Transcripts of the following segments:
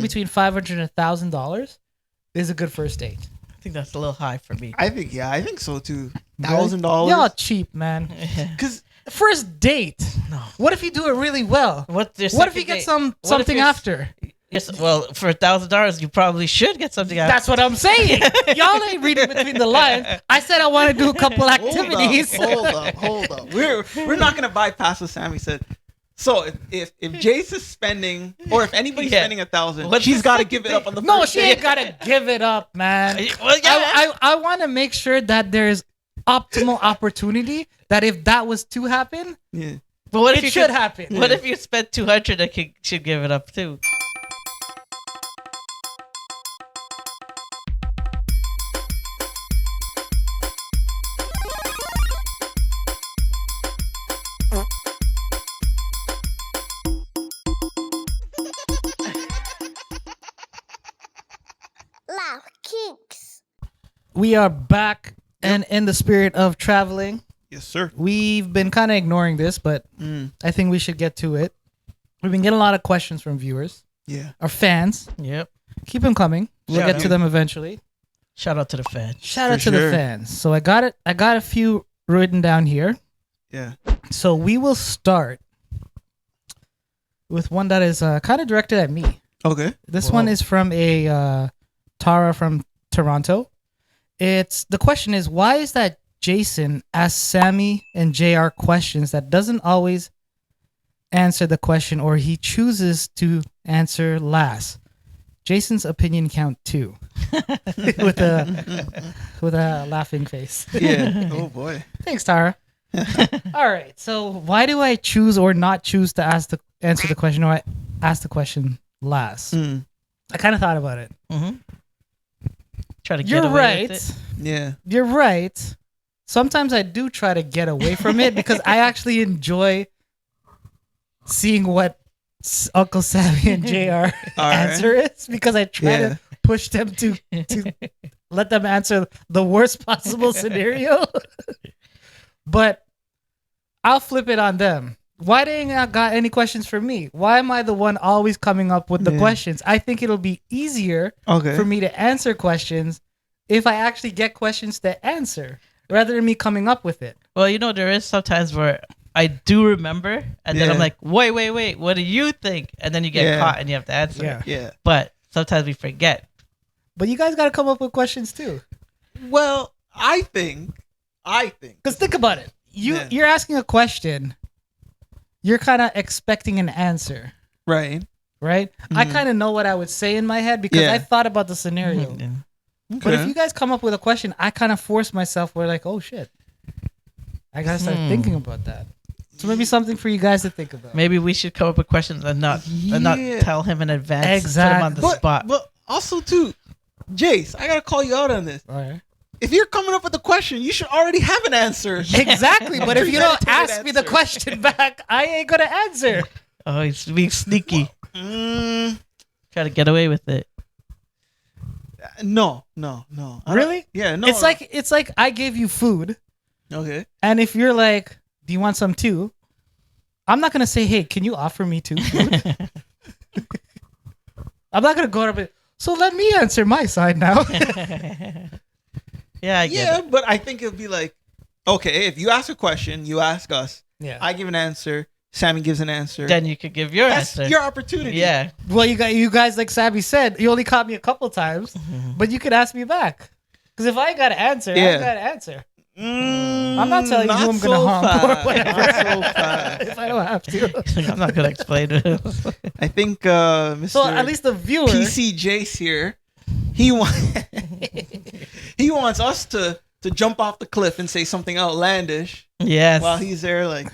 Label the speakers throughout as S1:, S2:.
S1: between $500 and $1,000 is a good first date.
S2: I think that's a little high for me.
S3: I think so too.
S1: Y'all
S3: $1,000.
S1: cheap, man.
S3: Because
S1: First date.
S2: No.
S1: What if you do it really well?
S2: What
S1: if you get something after?
S2: Yes, well, for $1,000, you probably should get something after.
S1: That's what I'm saying. Y'all ain't reading between the lines. I said I want to do a couple activities.
S3: Hold up. We're not gonna bypass what Sammy said. So if Jace is spending, or if anybody's spending $1,000, she's got to give it up on the
S1: No,
S3: first
S1: she
S3: date.
S1: ain't gotta give it up, man.
S2: Well, yeah.
S1: I want to make sure that there's optimal opportunity. That if that was to happen,
S3: Yeah.
S2: But what if
S1: it
S2: you
S1: should happen.
S2: What if you spent $200 and should give it up too?
S4: Laugh Kingz.
S1: We are back and in the spirit of traveling.
S3: Yes, sir.
S1: We've been kind of ignoring this, but I think we should get to it. We've been getting a lot of questions from viewers,
S3: Yeah.
S1: our fans.
S2: Yep.
S1: Keep them coming. We'll
S2: Shout
S1: get
S2: out.
S1: to them eventually.
S2: Shout out to the fans.
S1: Shout out
S3: For
S1: to the
S3: sure.
S1: fans. So I got it. I got a few written down here.
S3: Yeah.
S1: So we will start with one that is kind of directed at me.
S3: Okay.
S1: This one is from a Tara from Toronto. The question is, why is that Jason asks Sammy and JR questions that doesn't always answer the question, or he chooses to answer last? Jason's opinion count 2 with a laughing face.
S3: Yeah. Oh boy.
S1: Thanks, Tara. All right. So why do I choose or not choose to answer the question, or I ask the question last? I kind of thought about it.
S2: Mm-hmm. Try to get
S1: You're
S2: away
S1: right.
S2: with it.
S3: Yeah.
S1: You're right. Sometimes I do try to get away from it because I actually enjoy seeing what Uncle Sammy and JR answer is, because I try to push them to let them answer the worst possible scenario. But I'll flip it on them. Why they ain't not got any questions for me? Why am I the one always coming up with the questions? I think it'll be easier for me to answer questions if I actually get questions to answer, rather than me coming up with it.
S2: Well, there is sometimes where I do remember, and then I'm like, wait, what do you think? And then you get caught and you have to answer.
S3: Yeah.
S2: But sometimes we forget.
S1: But you guys got to come up with questions too.
S3: Well, I think.
S1: Because think about it. You're asking a question. You're kind of expecting an answer.
S3: Right.
S1: I kind of know what I would say in my head because I thought about the scenario.
S2: Yeah.
S3: Okay.
S1: But if you guys come up with a question, I kind of force myself where like, oh shit, I got to start thinking about that. So maybe something for you guys to think about.
S2: Maybe we should come up with questions and not tell him in advance.
S1: Exactly.
S2: Put him on the spot.
S3: But also too, Jace, I gotta call you out on this.
S1: All right.
S3: If you're coming up with a question, you should already have an answer.
S1: Exactly. But if you don't
S3: Premeditated
S1: ask me the
S3: answer.
S1: question back, I ain't going to answer.
S2: Oh, he's being sneaky. Try to get away with it.
S3: No.
S1: Really?
S3: Yeah, no.
S1: It's like I gave you food.
S3: Okay.
S1: And if you're like, do you want some too? I'm not going to say, hey, can you offer me too food? I'm not going to go up and, so let me answer my side now.
S2: Yeah, I get it.
S3: But I think it'll be like, okay, if you ask a question, you ask us.
S1: Yeah.
S3: I give an answer. Sammy gives an answer.
S2: Then you could give your
S3: That's
S2: answer.
S3: your opportunity.
S2: Yeah.
S1: Well, you guys, like Sammy said, you only caught me a couple times, but you could ask me back. Because if I got to answer, I got to answer. I'm not telling you who I'm going to hump or whatever.
S3: Not so fast.
S1: If I don't have to.
S2: I'm not going to explain it.
S3: I think Mr.
S1: So at least the viewer.
S3: PC Jace here, he wants us to jump off the cliff and say something outlandish
S2: Yes.
S3: while he's there like,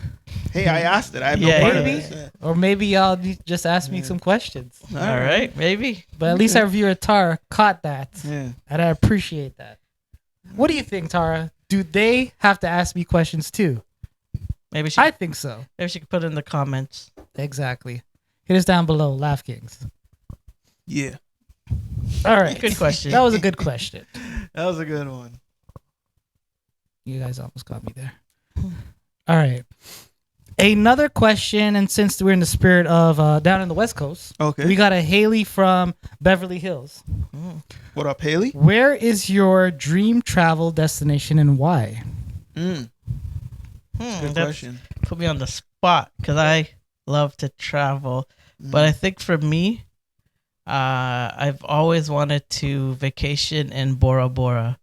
S3: hey, I asked it. I have no
S2: Yeah,
S3: part
S2: yeah.
S3: of
S1: Maybe.
S3: this. Yeah.
S1: Or maybe y'all just ask me some questions.
S2: All right, maybe.
S1: But at least our viewer Tara caught that.
S3: Yeah.
S1: And I appreciate that. What do you think, Tara? Do they have to ask me questions too?
S2: Maybe she
S1: I think so.
S2: could put it in the comments.
S1: Exactly. Hit us down below, Laugh Kingz.
S3: Yeah.
S1: All right.
S2: Good question.
S1: That was a good question.
S3: That was a good one.
S1: You guys almost got me there. All right. Another question, and since we're in the spirit of down in the West Coast,
S3: Okay.
S1: we got a Haley from Beverly Hills.
S3: What up, Haley?
S1: Where is your dream travel destination and why?
S3: Good question.
S2: Put me on the spot because I love to travel, but I think for me, I've always wanted to vacation in Bora Bora,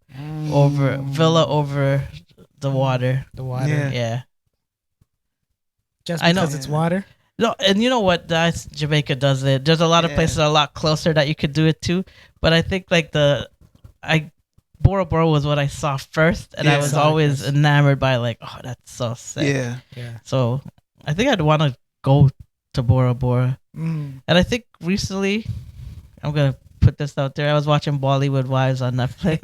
S2: over the water.
S1: The water.
S2: Yeah.
S1: Just
S2: I know.
S1: because it's water?
S2: No, and you know what? That's Jamaica does it. There's a lot of places a lot closer that you could do it to, but I think like Bora Bora was what I saw first, and I was always enamored by like, oh, that's so sick.
S3: Yeah.
S2: So I think I'd want to go to Bora Bora,
S1: Mm.
S2: and I think recently, I'm gonna put this out there. I was watching Bollywood Wives on Netflix,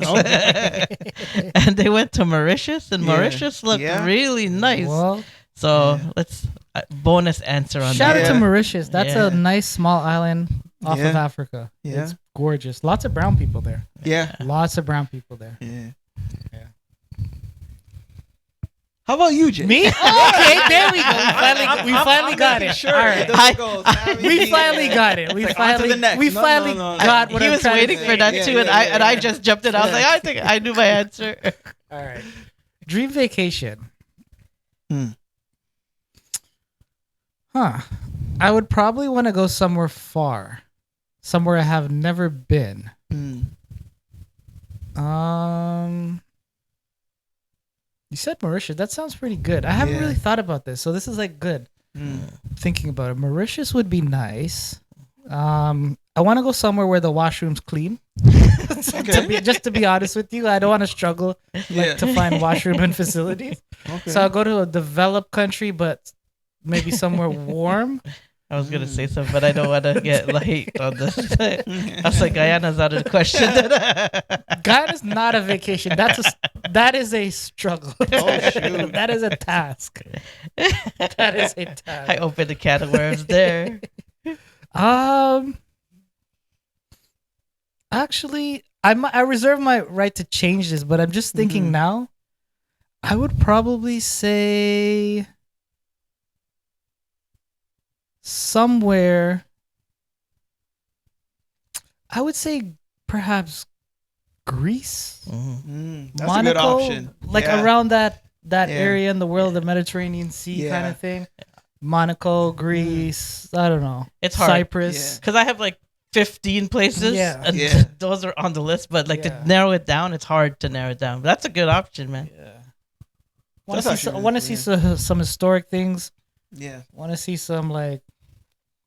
S2: and they went to Mauritius, and Mauritius looked really nice.
S1: Well,
S2: So let's bonus answer on
S1: shout
S2: that.
S1: out to Mauritius. That's a nice small island off of Africa.
S3: Yeah.
S1: It's gorgeous. Lots of brown people there.
S3: Yeah.
S1: Lots of brown people there.
S3: Yeah.
S1: Yeah.
S3: How about you, Jay?
S1: Me? Okay, there we go. We finally got it.
S3: Sure.
S1: All right. We finally got it. We
S3: It's like, on to the next.
S1: we
S3: No,
S1: finally
S3: no, no.
S1: got what
S2: He
S1: I'm
S2: was
S1: trying to
S2: waiting
S1: say.
S2: for that
S3: Yeah,
S2: too,
S3: yeah,
S2: and I just jumped in. I was like, I think I knew my answer.
S1: All right. Dream vacation. Huh. I would probably want to go somewhere far. Somewhere I have never been. You said Mauritius. That sounds pretty good. I haven't really thought about this, so this is like good. Thinking about it, Mauritius would be nice. I want to go somewhere where the washroom's clean. Just to be honest with you, I don't want to struggle to find washroom and facilities. So I'll go to a developed country, but maybe somewhere warm.
S2: I was gonna say something, but I don't want to get light on this. I was like, Guyana's out of the question.
S1: Guyana's not a vacation. That is a struggle.
S3: Oh, shoot.
S1: That is a task. That is a task.
S2: I opened a can of worms there.
S1: Actually, I reserve my right to change this, but I'm just thinking now. I would probably say somewhere. I would say perhaps Greece,
S3: That's
S1: Monaco,
S3: a good option.
S1: like around that area in the world, the Mediterranean Sea kind of thing. Monaco, Greece, I don't know.
S2: It's hard.
S1: Cyprus.
S2: Because I have like 15 places, and those are on the list. But like to narrow it down, it's hard to narrow it down. But that's a good option, man.
S1: Yeah. Want to see some historic things.
S3: Yeah.
S1: Want to see some like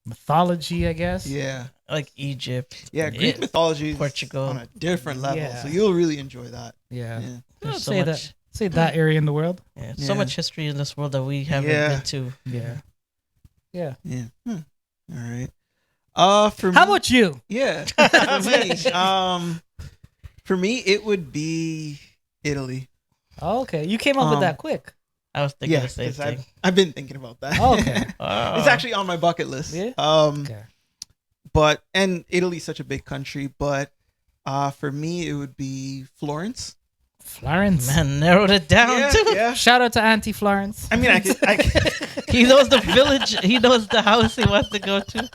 S1: mythology, I guess.
S3: Yeah.
S2: Like Egypt.
S3: Yeah, Greek mythology is
S2: Portugal.
S3: on a different level,
S1: Yeah.
S3: so you'll really enjoy that.
S1: Yeah.
S2: There's
S1: Say that area in the world.
S2: so much history in this world that we haven't been to.
S1: Yeah. Yeah.
S3: Yeah. All right. For me,
S1: How about you?
S3: Yeah. For me, it would be Italy.
S1: Oh, okay. You came up with that quick.
S2: I was thinking the same
S3: 'cause
S2: thing.
S3: I've been thinking about that.
S1: Oh, okay.
S3: It's actually on my bucket list.
S1: Yeah?
S3: Okay. And Italy's such a big country, but for me, it would be Florence.
S1: Florence.
S2: Man, narrowed it down too.
S3: Yeah.
S1: Shout out to Auntie Florence.
S3: I mean, I could
S2: He knows the village. He knows the house he wants to go to.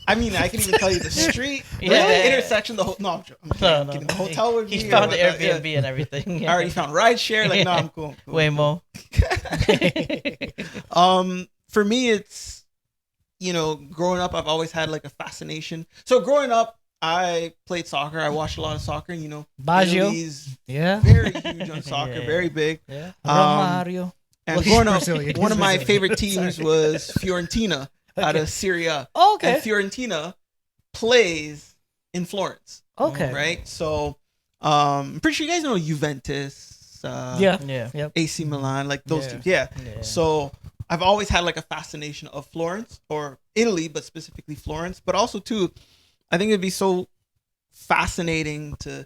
S3: I mean, I can even tell you the street,
S2: Yeah.
S3: the intersection, the whole. No, I'm kidding. The hotel would be.
S2: He found the
S3: or
S2: Airbnb and everything.
S3: I already found rideshare. Like, no, I'm cool.
S2: Waymo.
S3: For me, it's growing up, I've always had like a fascination. So growing up, I played soccer. I watched a lot of soccer.
S1: Baggio.
S3: Italy's
S1: Yeah.
S3: very huge on soccer,
S2: Yeah.
S3: very big.
S1: Yeah.
S3: Um,
S1: Romario.
S3: And
S1: Well, he's
S3: growing up,
S1: Brazilian.
S3: one
S1: He's
S3: of my
S1: Brazilian.
S3: favorite teams was Fiorentina out of Syria.
S1: Oh, okay.
S3: And Fiorentina plays in Florence.
S1: Okay.
S3: Right? So I'm pretty sure you guys know Juventus.
S1: Yeah.
S2: Yeah.
S3: AC Milan, like those
S1: Yeah.
S3: teams. Yeah.
S2: Yeah.
S3: So I've always had like a fascination of Florence or Italy, but specifically Florence. But also too, I think it'd be so fascinating to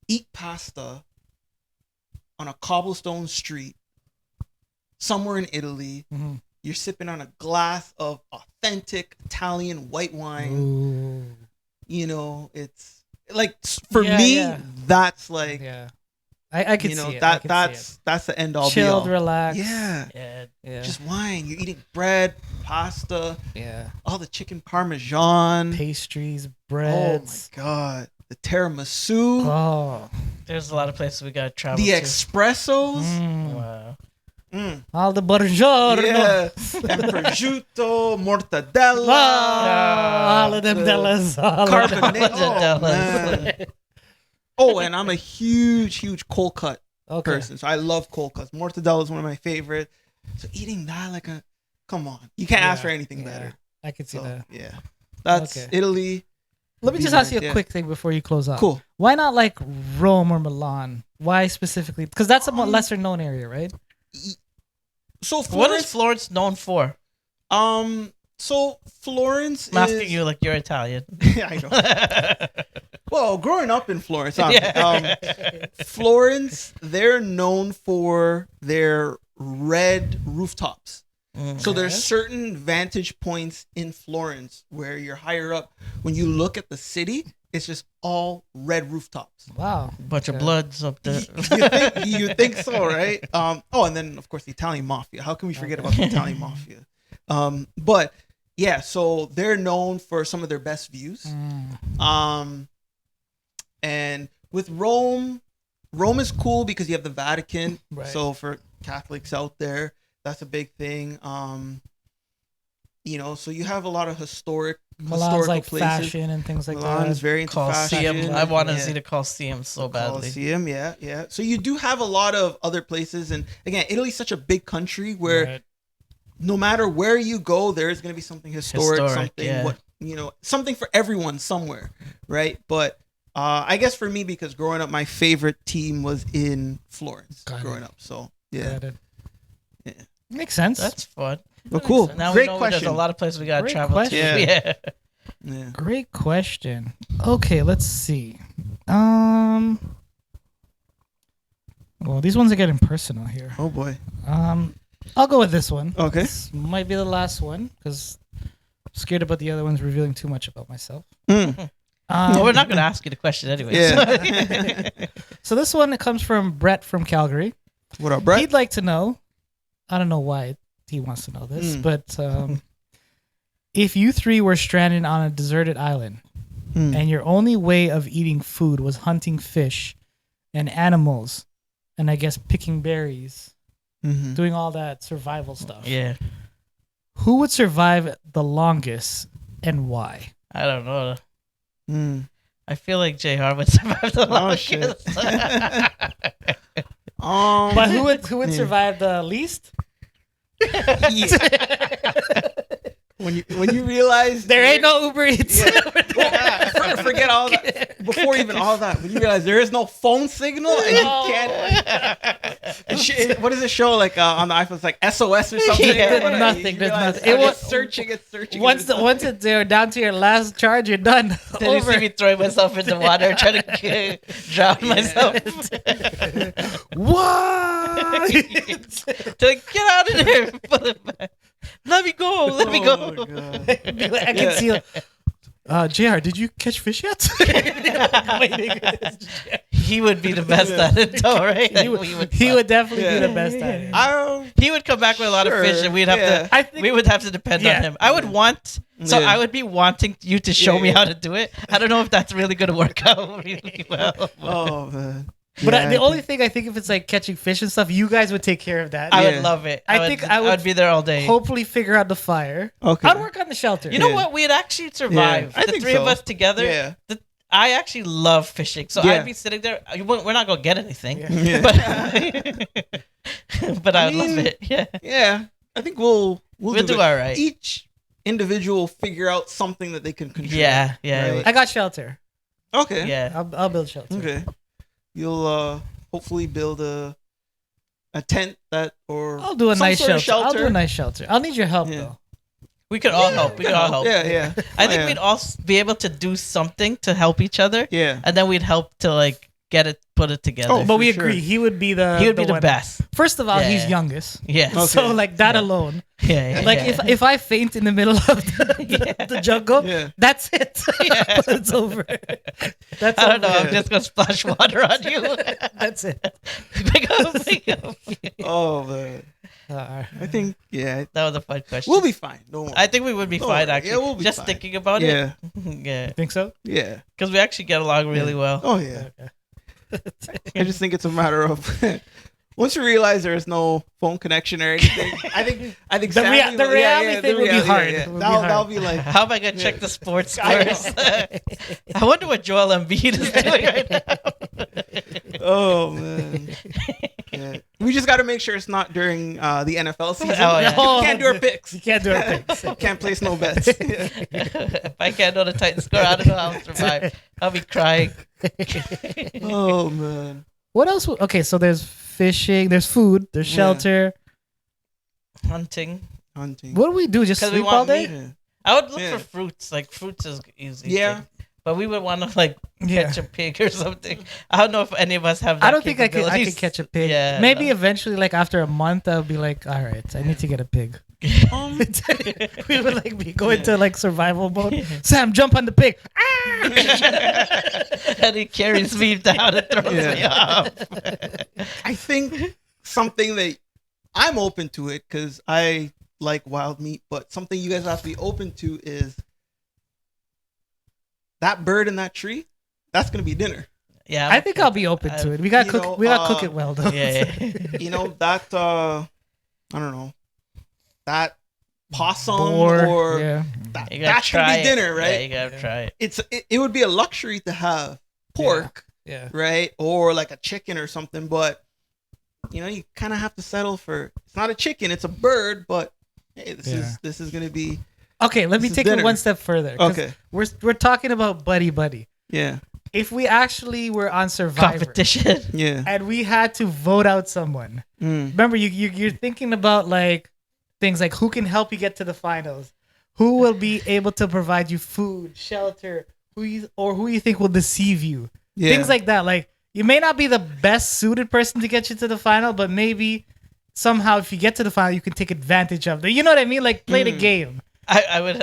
S3: eat pasta on a cobblestone street somewhere in Italy.
S1: Mm-hmm.
S3: You're sipping on a glass of authentic Italian white wine.
S1: Ooh.
S3: It's like for me,
S1: Yeah.
S3: that's like
S1: Yeah. I can
S3: you know
S1: see it. I can see
S3: that's the end all
S1: it. Chilled,
S3: be all.
S1: relaxed.
S3: Yeah,
S2: Yeah.
S3: just wine. You're eating bread, pasta,
S1: Yeah.
S3: all the chicken parmesan.
S1: Pastries,
S3: Oh my
S1: breads.
S3: god, the tiramisu,
S1: Oh.
S2: There's a lot of places we gotta travel
S3: the
S2: to.
S3: espressos.
S2: Wow.
S1: All the buongiorno.
S3: Yeah, and prosciutto, mortadella,
S1: All of them Dellas.
S3: carbonate. Oh,
S2: Mortadellas.
S3: man. Oh, and I'm a huge cold cut
S1: Okay.
S3: person, so I love cold cuts. Mortadella is one of my favorite. So eating that come on, you can't ask for anything better.
S1: I can see
S3: So
S1: that.
S3: yeah, that's
S1: Okay.
S3: Italy.
S1: Let me just ask you a
S3: Yeah.
S1: quick thing before you close out.
S3: Cool.
S1: Why not like Rome or Milan? Why specifically? Because that's a lesser known area, right?
S3: So
S2: What is
S3: Florence,
S2: Florence known for?
S3: so Florence
S2: I'm
S3: is
S2: asking you like you're Italian.
S3: I know. Well, growing up in Florence, Florence, they're known for their red rooftops. So there's certain vantage points in Florence where you're higher up. When you look at the city, it's just all red rooftops.
S1: Wow.
S2: Bunch of bloods up there.
S3: You think so, right? And then of course the Italian mafia. How can we forget about the Italian mafia? But yeah, so they're known for some of their best views. And with Rome is cool because you have the Vatican.
S1: Right.
S3: So for Catholics out there, that's a big thing. So you have a lot of
S1: Milan's
S3: historical
S1: like
S3: places.
S1: fashion and things like
S3: Milan is
S1: that.
S3: very into
S2: Colosseum.
S3: fashion.
S2: I want to
S3: Yeah.
S2: see the Colosseum so badly.
S3: Colosseum, yeah. So you do have a lot of other places, and again, Italy's such a big country where
S1: Right.
S3: no matter where you go, there is going to be something historic, something
S2: yeah.
S3: something for everyone somewhere, right? But I guess for me, because growing up, my favorite team was in Florence.
S1: Got it.
S3: Growing up, so yeah.
S1: Got it.
S3: Yeah.
S1: Makes sense.
S2: That's fun.
S3: Well, cool.
S2: Now
S3: Great
S2: we know
S3: question.
S2: there's a lot of places we gotta
S1: Great
S2: travel
S1: question.
S2: to.
S3: Yeah.
S2: Yeah.
S3: Yeah.
S1: Great question. Okay, let's see. Well, these ones are getting personal here.
S3: Oh boy.
S1: I'll go with this one.
S3: Okay.
S1: This might be the last one because I'm scared about the other ones revealing too much about myself.
S2: Well, we're not gonna ask you the question anyway.
S3: Yeah.
S1: So this one, it comes from Brett from Calgary.
S3: What up, Brett?
S1: He'd like to know, I don't know why he wants to know this, but if you three were stranded on a deserted island and your only way of eating food was hunting fish and animals and I guess picking berries, doing all that survival stuff,
S2: Yeah.
S1: who would survive the longest and why?
S2: I don't know. I feel like JR would survive the longest.
S3: shit.
S1: But who would survive the least?
S3: When you realize
S1: There ain't no Uber Eats.
S3: forget all that. Before even all that, when you realize there is no phone signal and you can't. What does it show like on the iPhone? It's like SOS or something.
S1: There's
S3: Whatever.
S1: nothing.
S3: You
S1: There's
S3: realize,
S1: nothing. It was
S3: it's searching.
S1: once it's down to your last charge, you're done.
S2: Then you see
S1: Over.
S2: me throwing myself in the water, trying to drown myself.
S1: What?
S2: To like, get out of there. Pull it back. Let me go. Let me go.
S3: Oh, God.
S1: I can see. JR, did you catch fish yet?
S2: He would be the best at it, though, right?
S1: he would definitely be the best at it.
S2: He would come back with a lot of fish, and we'd have to.
S1: I think
S2: We would have to depend on him. I would want. So
S3: Yeah.
S2: I would be wanting you to show me how to do it. I don't know if that's really going to work out really well.
S3: Oh man.
S1: But
S3: Yeah,
S1: the only thing I think if it's like catching fish and stuff, you guys would take care of that.
S2: I
S3: Yeah.
S2: would love it.
S1: I think I would
S2: be there all day.
S1: Hopefully figure out the fire.
S3: Okay.
S1: I'd work on the shelter.
S2: You know
S3: Yeah.
S2: what? We'd actually survive.
S3: Yeah, I
S2: The
S3: think
S2: three of
S3: so.
S2: us together.
S3: Yeah.
S2: I actually love fishing, so
S3: Yeah.
S2: I'd be sitting there. We're not gonna get anything,
S3: Yeah.
S2: but I would
S3: mean,
S2: love it. Yeah,
S3: Yeah. I think we'll
S2: we'll do
S3: it.
S2: all right.
S3: Each individual will figure out something that they can contribute.
S2: Yeah.
S3: Right.
S1: I got shelter.
S3: Okay.
S2: Yeah.
S1: I'll build shelter.
S3: Okay. You'll hopefully build a tent
S1: I'll do a
S3: some
S1: nice
S3: sort of
S1: shelter. I'll do a nice shelter. I'll need your help
S3: Yeah.
S1: though.
S2: We could all help. We could all help.
S3: Yeah.
S2: I think
S3: Yeah.
S2: we'd all be able to do something to help each other,
S3: Yeah.
S2: and then we'd help to like put it together.
S3: Oh,
S1: But we
S3: for
S1: agree,
S3: sure.
S1: he would be the
S2: he would be the
S1: one.
S2: best.
S1: First of all,
S2: Yeah.
S1: he's youngest.
S2: Yeah.
S3: Okay.
S1: So like that
S2: Yeah.
S1: alone.
S2: Yeah.
S1: Like
S2: yeah.
S1: if I faint in the middle of the jungle,
S3: Yeah.
S1: that's it.
S2: Yeah.
S1: It's over. That's
S2: I don't know. I'm
S3: Yeah.
S2: just gonna splash water on you.
S1: That's it.
S2: Pick up.
S3: Oh man,
S1: Uh,
S3: I think
S2: That was a fun question.
S3: we'll be fine. Don't worry.
S2: I think we would be
S3: Don't
S2: fine.
S3: worry.
S2: Actually,
S3: Yeah, we'll be
S2: just
S3: fine.
S2: thinking about
S3: Yeah,
S2: it. Yeah,
S1: think so?
S3: yeah.
S2: because we actually get along really well.
S3: Oh yeah.
S1: Okay.
S3: I just think it's a matter of once you realize there's no phone connection or anything. I think
S1: The
S3: Sammy
S1: the reality thing will be hard.
S3: Yeah.
S1: Will be
S3: That'll
S1: hard.
S3: be like
S2: How am I gonna check the sports
S3: I know.
S2: scores? I wonder what Joel Embiid is doing right now.
S3: oh man. Yeah. We just got to make sure it's not during the NFL season.
S2: Oh, yeah.
S1: Oh,
S3: We can't do our picks.
S1: You can't do our picks.
S3: Can't place no bets.
S2: If I can't know the Titans score, I don't know how I'll survive. I'll be crying.
S3: oh man.
S1: What else? Okay, so there's fishing, there's food, there's
S3: Yeah.
S1: shelter.
S2: Hunting.
S3: Hunting.
S1: What do we do? Just
S2: 'Cause we
S1: sleep
S2: want
S1: all day?
S2: meat.
S3: Yeah.
S2: I would look
S3: Yeah.
S2: for fruits. Like fruits is easy.
S3: Yeah.
S2: thing. But we would want to like
S1: Yeah.
S2: catch a pig or something. I don't know if any of us have that
S1: I don't think I could
S2: capabilities.
S1: catch a pig.
S2: Yeah,
S1: Maybe
S2: no.
S1: eventually, like after a month, I'll be like, all right, I need to get a pig. We would like go into like survival mode. Sam, jump on the pig.
S2: And he carries me down and throws
S3: Yeah.
S2: me off.
S3: I think something that I'm open to it because I like wild meat, but something you guys have to be open to is that bird in that tree. That's gonna be dinner.
S2: Yeah,
S1: I think I'll be open to it. We gotta
S3: You
S1: cook.
S3: know,
S1: We gotta cook it well though.
S2: Yeah.
S3: You know that I don't know that possum
S1: Boar,
S3: or
S1: yeah.
S3: that,
S2: You gotta
S3: that's gonna
S2: try
S3: be
S2: it.
S3: dinner,
S2: Yeah,
S3: right?
S2: you gotta try it.
S3: It would be a luxury to have pork,
S1: Yeah.
S3: right, or like a chicken or something, but you know you kind of have to settle for it's not a chicken, it's a bird, but hey, this is gonna be
S1: Okay, let me
S3: This is
S1: take
S3: dinner.
S1: it one step further. 'cause
S3: okay.
S1: We're talking about buddy.
S3: Yeah,
S1: If we actually were on Survivor
S2: Competition.
S3: yeah.
S1: and we had to vote out someone, remember you're thinking about like things like who can help you get to the finals, who will be able to provide you food, shelter, who you think will deceive you,
S3: Yeah.
S1: things like that. Like you may not be the best suited person to get you to the final, but maybe somehow if you get to the final, you can take advantage of it. You know what I mean? Like play the game.
S2: I would.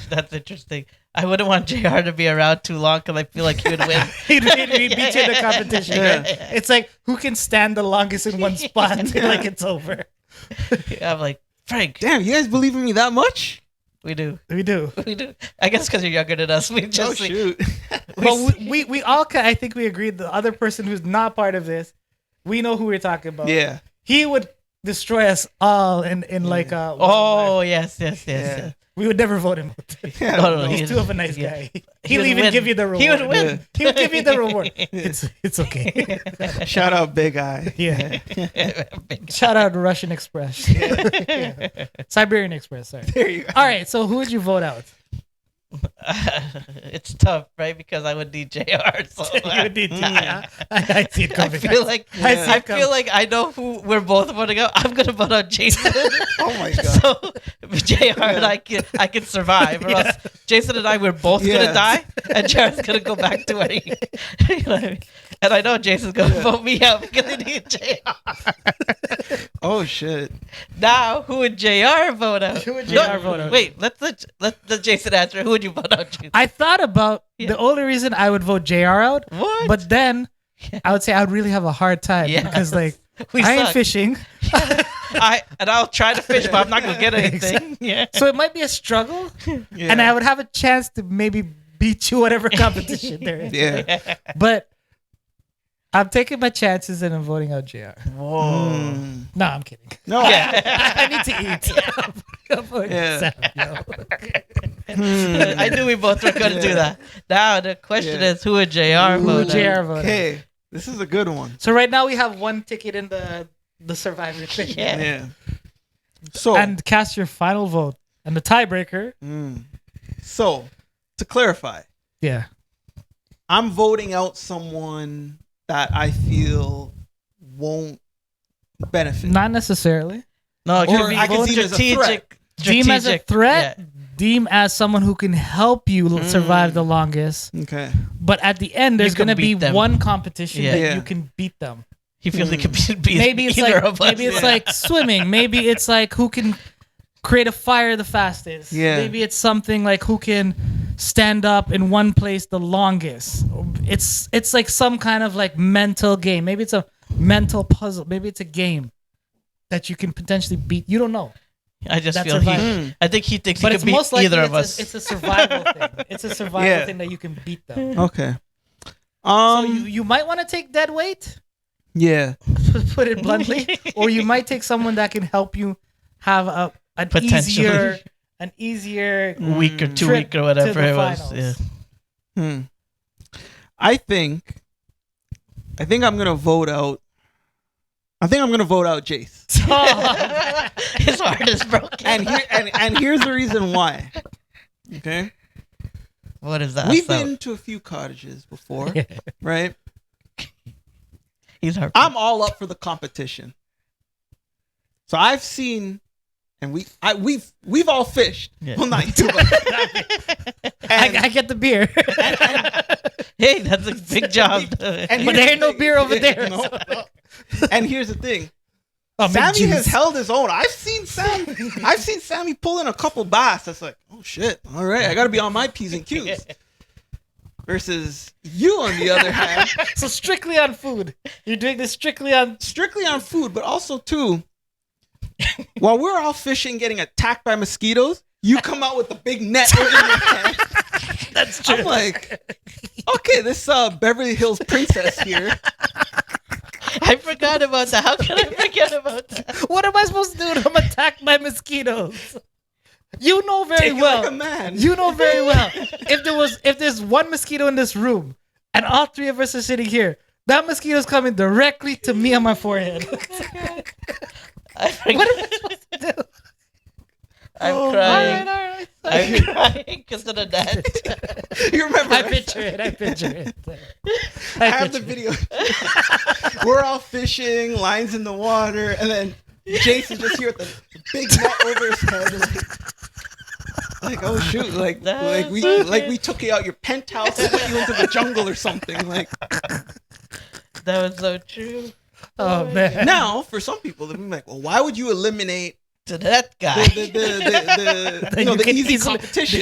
S2: That's interesting. I wouldn't want JR to be around too long because I feel like he would win.
S1: He'd beat you in the competition.
S3: Yeah.
S1: It's like who can stand the longest in one spot until like it's over.
S2: I'm like, Frank,
S3: Damn, you guys believe in me that much?
S2: we do.
S1: We do.
S2: We do. I guess because you're younger than us. We
S3: Oh
S2: just
S3: shoot.
S1: But we all I think we agreed the other person who's not part of this, we know who we're talking about.
S3: Yeah.
S1: He would destroy us all in like
S2: Oh yes.
S3: Yeah.
S1: we would never vote him out.
S3: Yeah.
S2: No,
S1: He's too of a nice
S2: yeah.
S1: guy. He'll
S2: would
S1: even
S2: win.
S1: give you the reward.
S2: He would win.
S1: He would give you the reward. It's okay.
S3: Shout out Big Eye.
S1: Yeah. Shout out Russian Express. Yeah. Siberian Express, sorry.
S3: There you go.
S1: All right, so who would you vote out?
S2: It's tough, right? Because I would need JR. So
S1: You would need I see it
S2: I
S1: coming.
S2: feel like
S1: I see it
S2: I
S1: coming.
S2: feel like I know who we're both voting out. I'm gonna vote out Jason.
S3: Oh my god.
S2: So JR and I can survive, or else Jason and I we're both
S3: Yeah.
S2: gonna die, and JR's gonna go back to where he. You know what I mean? And I know Jason's gonna vote me out because he needs JR.
S3: Oh shit.
S2: Now, who would JR vote out?
S1: Who would
S2: No,
S1: JR vote out?
S2: Wait, let Jason answer. Who would you vote out? Jason?
S1: I thought about
S2: Yeah.
S1: the only reason I would vote JR out,
S2: What?
S1: but then I would say I would really have a hard time
S2: Yeah.
S1: because like
S2: We
S1: I ain't
S2: suck.
S1: fishing,
S2: I'll try to fish, but I'm not gonna get anything. Yeah.
S1: so it might be a struggle,
S3: Yeah.
S1: and I would have a chance to maybe beat you whatever competition there is.
S3: Yeah.
S1: But I'm taking my chances and I'm voting out JR.
S2: Whoa.
S3: Mm.
S1: No, I'm kidding.
S3: No.
S2: Yeah.
S1: I need to eat. I'm voting
S3: Yeah.
S1: Sam, yo.
S2: I knew we both were gonna do that. Now the question
S3: Yeah.
S2: is, who would JR
S1: Who would
S2: vote out?
S1: JR vote out?
S3: Okay. This is a good one.
S1: So right now we have one ticket in the Survivor thing.
S2: Yeah.
S3: Yeah. So
S1: And cast your final vote. And the tiebreaker.
S3: so to clarify,
S1: Yeah.
S3: I'm voting out someone that I feel won't benefit.
S1: Not necessarily.
S2: No, it
S3: Or
S2: could be
S3: I can see it as a threat.
S2: strategic.
S1: Deem as a threat.
S2: Yeah.
S1: Deem as someone who can help you survive the longest.
S3: Okay.
S1: But at the end, there's
S2: You can
S1: going to be
S2: beat them.
S1: one competition
S2: Yeah.
S1: that
S3: Yeah.
S1: you can beat them.
S2: He feels he could be
S1: Maybe it's
S2: either
S1: like
S2: of us.
S1: maybe it's like swimming. Maybe it's like who can create a fire the fastest.
S3: Yeah.
S1: Maybe it's something like who can stand up in one place the longest. It's like some kind of like mental game. Maybe it's a mental puzzle. Maybe it's a game that you can potentially beat. You don't know.
S2: I just
S1: That's
S2: feel
S1: survival.
S2: I think he thinks
S1: But
S2: he
S1: it's
S2: could beat
S1: most likely
S2: either of us.
S1: It's a survival thing. It's a survival thing that you can beat them.
S3: Okay.
S1: So you might want to take dead weight,
S3: Yeah.
S1: put it bluntly, or you might take someone that can help you have an
S2: Potentially.
S1: easier
S2: week or 2
S1: trip
S2: week or whatever
S1: to the
S2: it was.
S1: finals.
S2: Yeah.
S3: I think I'm gonna vote out. I think I'm gonna vote out Jace.
S2: His heart is broken.
S3: And here's the reason why. Okay.
S2: What is that?
S3: We've been to a few cottages before, right?
S2: He's heart.
S3: I'm all up for the competition. So I've seen, and we've all fished.
S2: Yeah.
S3: Well, not you, but
S1: I get the beer,
S2: Hey, that's a big job.
S3: and
S1: but
S3: here's
S1: there
S3: the
S1: ain't no
S3: thing.
S1: beer over there.
S3: No. And here's the thing.
S1: Oh, make
S3: Sammy
S1: juice.
S3: has held his own. I've seen Sammy pull in a couple bass. That's like, oh shit. All right, I got to be on my P's and Q's. Versus you, on the other hand,
S1: So strictly on food. You're doing this strictly on.
S3: strictly on food, but also too. While we're all fishing, getting attacked by mosquitoes, you come out with a big net over your head.
S1: That's true.
S3: I'm like, okay, this Beverly Hills princess here.
S2: I forgot about that. How can I forget about that?
S1: What am I supposed to do when I'm attacked by mosquitoes? You know very
S3: Take it
S1: well.
S3: like a man.
S1: You know very well. If there's one mosquito in this room, and all three of us are sitting here, that mosquito's coming directly to me on my forehead.
S2: I forgot.
S1: What am I supposed to do?
S2: I'm crying.
S1: All right.
S2: I'm crying because of the net.
S3: You remember?
S1: I
S3: right?
S1: picture it.
S3: I have the video. We're all fishing, lines in the water, and then Jason just here with the big net over his head, like oh shoot, like we took you out your penthouse and put you into the jungle or something. Like
S2: That was so true.
S1: Oh man.
S3: now, for some people, they're like, well, why would you eliminate
S2: To that guy.
S3: the easy competition?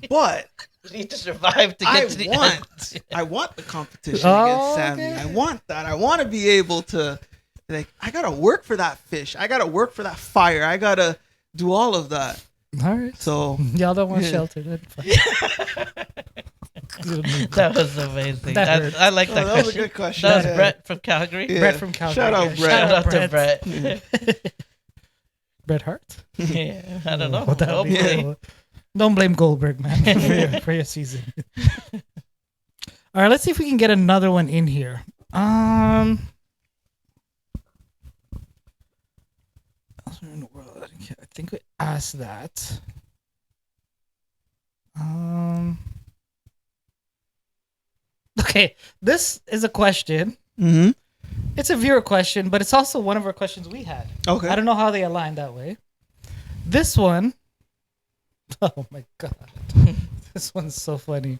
S3: But
S2: You need to survive to get to the end.
S3: I want the competition
S1: Oh,
S3: against Sammy.
S1: okay.
S3: I want that. I want to be able to, like, I gotta work for that fish. I gotta work for that fire. I gotta do all of that.
S1: All right.
S3: So
S1: Y'all don't want
S3: Yeah.
S1: shelter. Then fine. You don't need
S2: That was amazing.
S1: That hurt.
S2: I like that
S3: that was a
S2: question.
S3: good question.
S2: That was
S3: Yeah.
S2: Brett from Calgary.
S3: Yeah.
S1: Brett from Calgary.
S3: Shout out, Brett.
S2: Shout out to
S1: Brett.
S2: Brett.
S1: Bret Hart.
S2: Yeah, I don't know.
S1: Well, that'll be
S2: Hopefully.
S1: cool. Don't blame Goldberg, man, for your season. All right, let's see if we can get another one in here. Elsewhere in the world, I think we asked that. Okay, this is a question.
S3: Mm-hmm.
S1: It's a viewer question, but it's also one of our questions we had.
S3: Okay.
S1: I don't know how they aligned that way. This one, oh my god, this one's so funny.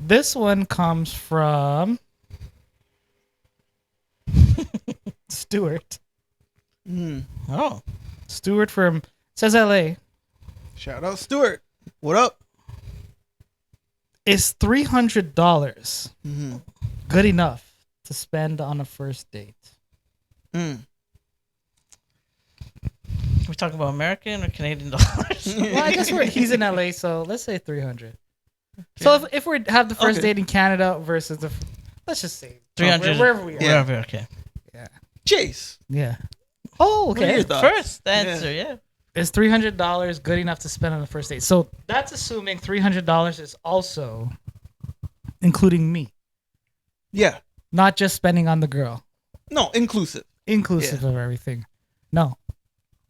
S1: This one comes from Stuart.
S2: Oh.
S1: Stuart from says LA.
S3: Shout out, Stuart. What up?
S1: Is $300
S3: Mm-hmm.
S1: good enough to spend on a first date?
S3: Mm.
S2: We talking about American or Canadian dollars?
S1: Well, I guess he's in LA, so let's say 300. So if we have the first
S3: Okay.
S1: date in Canada versus let's just say
S2: 300.
S1: wherever we are.
S3: Yeah.
S2: Wherever, okay.
S3: Jace.
S1: Yeah. Oh,
S3: What are
S1: okay.
S3: your thoughts?
S2: First answer, yeah.
S1: Is $300 good enough to spend on the first date? So that's assuming $300 is also including me,
S3: Yeah.
S1: not just spending on the girl,
S3: No, inclusive.
S1: inclusive of everything. No,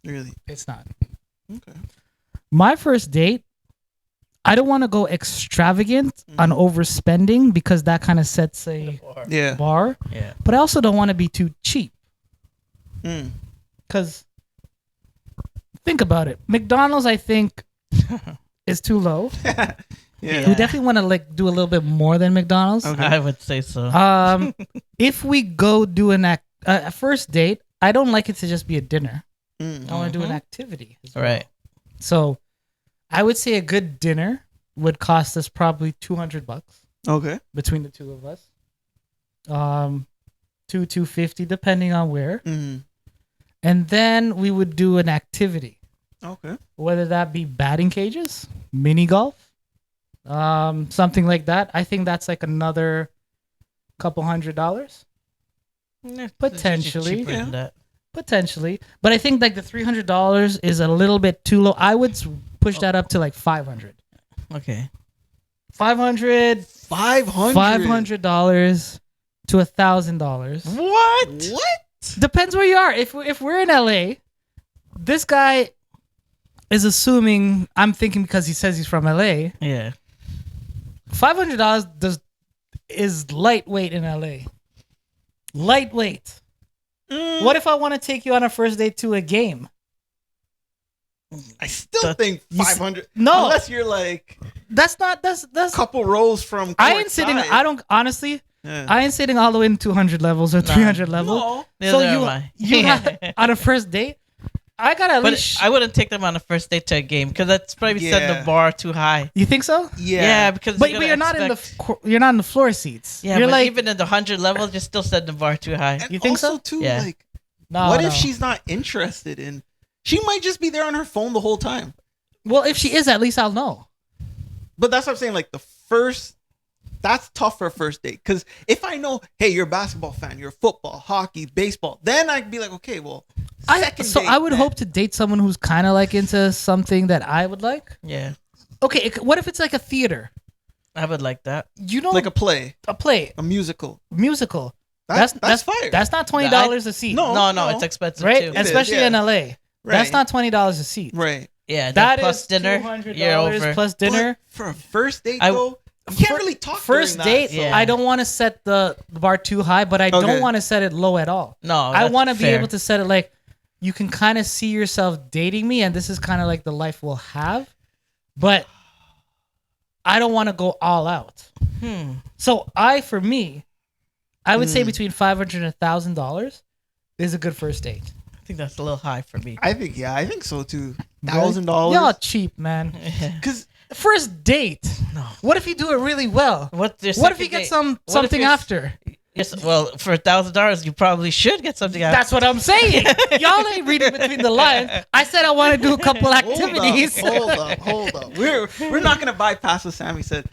S3: Really.
S1: it's not.
S3: Okay.
S1: My first date, I don't want to go extravagant on overspending because that kind of sets a
S3: Yeah.
S1: bar,
S2: Yeah.
S1: but I also don't want to be too cheap
S3: Mm.
S1: because think about it. McDonald's, I think, is too low.
S3: Yeah.
S1: We definitely want to like do a little bit more than McDonald's.
S3: Okay.
S2: I would say so.
S1: If we go do a first date, I don't like it to just be a dinner.
S3: Mm.
S1: I want to do an activity. as well.
S2: Right.
S1: So I would say a good dinner would cost us probably $200
S3: Okay.
S1: between the two of us. 250 depending on where.
S3: Mm-hmm.
S1: And then we would do an activity.
S3: Okay.
S1: Whether that be batting cages, mini golf, something like that. I think that's like another couple $100. Potentially.
S2: Cheaper than that.
S1: Potentially. But I think like the $300 is a little bit too low. I would push that up to like $500.
S2: Okay.
S1: $500 to $1,000.
S3: What?
S1: Depends where you are. If we're in LA, this guy is assuming, I'm thinking because he says he's from LA,
S2: Yeah.
S1: $500 is lightweight in LA. Lightweight. What if I want to take you on a first date to a game?
S3: I still think 500.
S1: No.
S3: Unless you're like
S1: That's
S3: a couple rows from.
S1: I ain't sitting.
S3: courtside.
S1: I don't honestly.
S3: Yeah.
S1: I ain't sitting all the way in 200 levels or 300 level.
S3: No.
S1: So
S2: Neither am I.
S1: you have, on a first date, I gotta at
S2: But
S1: least.
S2: I wouldn't take them on a first date to a game because that's probably setting
S3: Yeah.
S2: the bar too high.
S1: You think so?
S2: Yeah, because
S1: But you're not in you're not in the floor seats.
S2: Yeah,
S1: you're
S2: but
S1: like
S2: even in the 100 levels, you're still setting the bar too high.
S3: And
S1: You think
S3: also
S1: so?
S3: too,
S2: Yeah.
S3: like,
S1: no,
S3: what
S1: no.
S3: if she's not interested in? She might just be there on her phone the whole time.
S1: Well, if she is, at least I'll know.
S3: But that's what I'm saying. Like the first, that's tough for a first date. Because if I know, hey, you're a basketball fan, you're football, hockey, baseball, then I'd be like, okay, well, second date,
S1: I would
S3: then.
S1: hope to date someone who's kind of like into something that I would like.
S2: Yeah,
S1: Okay, what if it's like a theater?
S2: I would like that.
S1: You know,
S3: like a play,
S1: a play,
S3: a musical.
S1: musical.
S3: That's fire.
S1: That's not $20 a seat,
S3: No.
S2: No, it's expensive
S1: right?
S2: too.
S3: It is,
S1: Especially
S3: yeah.
S1: in LA.
S3: Right.
S1: That's not $20 a seat.
S3: Right.
S2: Yeah,
S1: That
S2: plus
S1: is
S2: dinner.
S1: $200
S2: You're over.
S1: plus dinner.
S3: But for a first date,
S2: I-
S3: though, you can't really talk
S1: First
S3: during that,
S1: date,
S3: so-
S2: Yeah.
S1: I don't want to set the bar too high, but I
S3: Okay.
S1: don't want to set it low at all.
S2: No,
S1: I want to be
S2: fair.
S1: able to set it like you can kind of see yourself dating me, and this is kind of like the life we'll have, but I don't want to go all out. So for me, I would say between $500 and $1,000 is a good first date.
S2: I think that's a little high for me.
S3: I think so too.
S1: Y'all
S3: $1,000.
S1: cheap, man.
S3: Because
S1: First date.
S2: No.
S1: What if you do it really well?
S2: What
S1: What if you get
S2: What if
S1: something
S2: you're-
S1: after?
S2: Yes, well, for $1,000, you probably should get something out.
S1: That's what I'm saying. Y'all ain't reading between the lines. I said I want to do a couple activities.
S3: Hold up. We're not gonna bypass what Sammy said.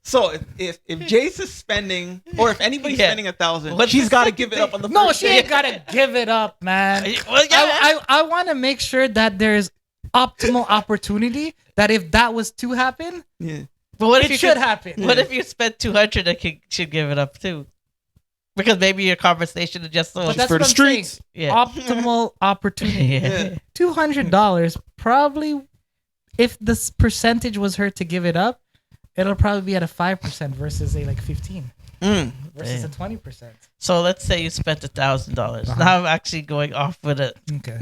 S3: So if Jace is spending, or if anybody's
S2: Yeah.
S3: spending 1,000,
S2: What's
S3: she's
S2: the
S3: got to
S2: second
S3: give it
S2: thing?
S3: up on the
S1: No,
S3: first
S1: she
S3: date.
S1: ain't gotta give it up, man.
S2: Well, yeah.
S1: I want to make sure that there's optimal opportunity. That if that was to happen,
S3: Yeah.
S2: But what if
S1: it
S2: you
S1: should
S2: could-
S1: happen.
S2: What if you spent 200 and should give it up too? Because maybe your conversation is just so.
S1: But that's
S3: for
S1: what
S3: the
S1: I'm
S3: streets.
S1: saying.
S2: Yeah.
S1: Optimal opportunity.
S2: Yeah.
S1: $200 probably. If this percentage was her to give it up, it'll probably be at a 5% versus a like 15 versus a 20%.
S2: So let's say you spent $1,000. Now I'm actually going off with it.
S1: Okay.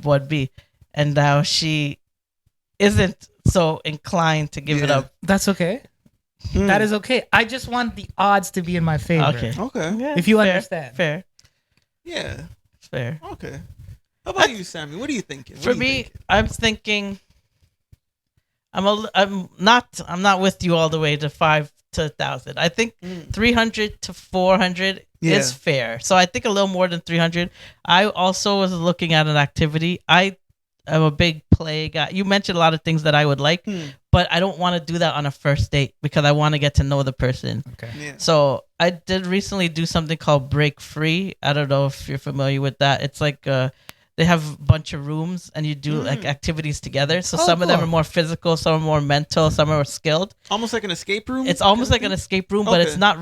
S2: Would be, and now she isn't so inclined to give it
S3: Yeah.
S2: up.
S1: That's okay. That is okay. I just want the odds to be in my favor.
S2: Okay.
S3: Okay.
S2: Yeah,
S1: If you
S2: fair,
S1: understand.
S2: Fair.
S3: Yeah.
S2: Fair.
S3: Okay. How about you, Sammy? What are you thinking?
S2: For me, I'm thinking. I'm not with you all the way to 5 to 1,000. I think 300 to 400
S3: Yeah.
S2: is fair. So I think a little more than 300. I also was looking at an activity. I am a big play guy. You mentioned a lot of things that I would like, but I don't want to do that on a first date because I want to get to know the person.
S1: Okay.
S3: Yeah.
S2: So I did recently do something called Break Free. I don't know if you're familiar with that. It's like they have a bunch of rooms and you do like activities together. So
S1: Oh,
S2: some of them
S1: cool.
S2: are more physical, some are more mental, some are skilled.
S3: Almost like an escape room.
S2: It's almost like an escape room, but it's
S3: Okay.
S2: not